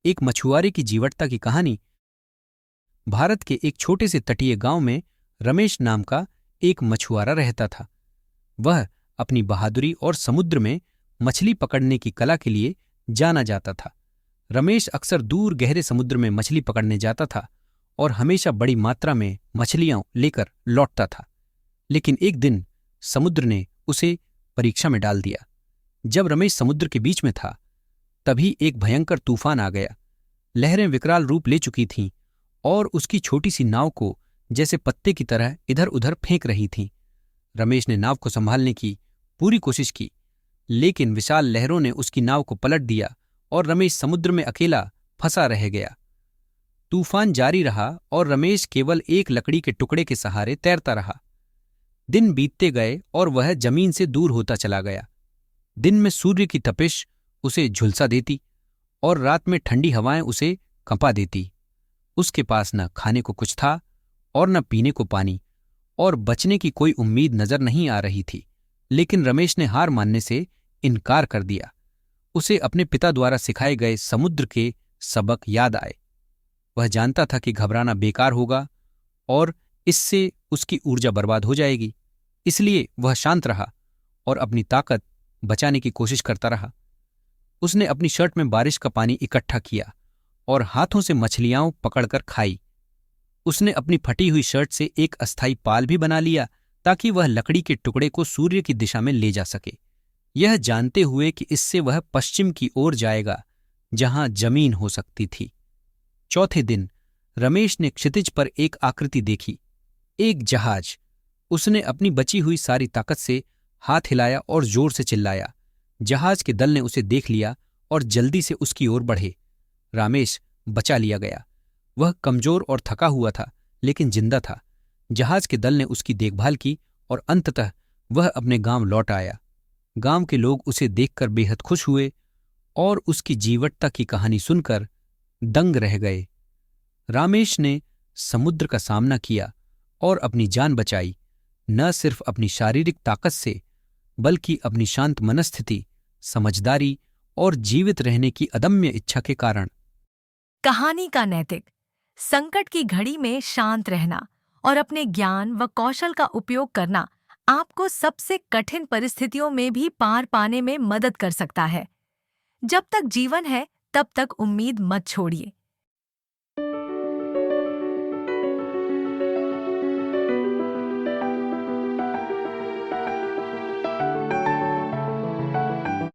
एक मछुआरे की जीवटता की कहानी। भारत के एक छोटे से तटीय गांव में रमेश नाम का एक मछुआरा रहता था। वह अपनी बहादुरी और समुद्र में मछली पकड़ने की कला के लिए जाना जाता था। रमेश अक्सर दूर गहरे समुद्र में मछली पकड़ने जाता था और हमेशा बड़ी मात्रा में मछलियां लेकर लौटता था। लेकिन एक दिन समुद्र ने उसे परीक्षा में डाल दिया। जब रमेश समुद्र के बीच में था, तभी एक भयंकर तूफान आ गया। लहरें विकराल रूप ले चुकी थीं और उसकी छोटी सी नाव को जैसे पत्ते की तरह इधर उधर फेंक रही थीं। रमेश ने नाव को संभालने की पूरी कोशिश की, लेकिन विशाल लहरों ने उसकी नाव को पलट दिया और रमेश समुद्र में अकेला फंसा रह गया। तूफान जारी रहा और रमेश केवल एक लकड़ी के टुकड़े के सहारे तैरता रहा। दिन बीतते गए और वह जमीन से दूर होता चला गया। दिन में सूर्य की तपिश उसे झुलसा देती और रात में ठंडी हवाएं उसे कंपा देती। उसके पास न खाने को कुछ था और न पीने को पानी, और बचने की कोई उम्मीद नजर नहीं आ रही थी। लेकिन रमेश ने हार मानने से इनकार कर दिया। उसे अपने पिता द्वारा सिखाए गए समुद्र के सबक याद आए। वह जानता था कि घबराना बेकार होगा और इससे उसकी ऊर्जा बर्बाद हो जाएगी। इसलिए वह शांत रहा और अपनी ताकत बचाने की कोशिश करता रहा। उसने अपनी शर्ट में बारिश का पानी इकट्ठा किया और हाथों से मछलियां पकड़कर खाई। उसने अपनी फटी हुई शर्ट से एक अस्थायी पाल भी बना लिया ताकि वह लकड़ी के टुकड़े को सूर्य की दिशा में ले जा सके, यह जानते हुए कि इससे वह पश्चिम की ओर जाएगा जहां जमीन हो सकती थी। चौथे दिन रमेश ने क्षितिज पर एक आकृति देखी, एक जहाज। उसने अपनी बची हुई सारी ताकत से हाथ हिलाया और जोर से चिल्लाया। जहाज के दल ने उसे देख लिया और जल्दी से उसकी ओर बढ़े। रमेश बचा लिया गया। वह कमजोर और थका हुआ था, लेकिन जिंदा था। जहाज के दल ने उसकी देखभाल की और अंततः वह अपने गांव लौट आया। गांव के लोग उसे देखकर बेहद खुश हुए और उसकी जीवटता की कहानी सुनकर दंग रह गए। रमेश ने समुद्र का सामना किया और अपनी जान बचाई, न सिर्फ अपनी शारीरिक ताकत से, बल्कि अपनी शांत मनस्थिति, समझदारी और जीवित रहने की अदम्य इच्छा के कारण। कहानी का नैतिक: संकट की घड़ी में शांत रहना और अपने ज्ञान व कौशल का उपयोग करना आपको सबसे कठिन परिस्थितियों में भी पार पाने में मदद कर सकता है। जब तक जीवन है, तब तक उम्मीद मत छोड़िए।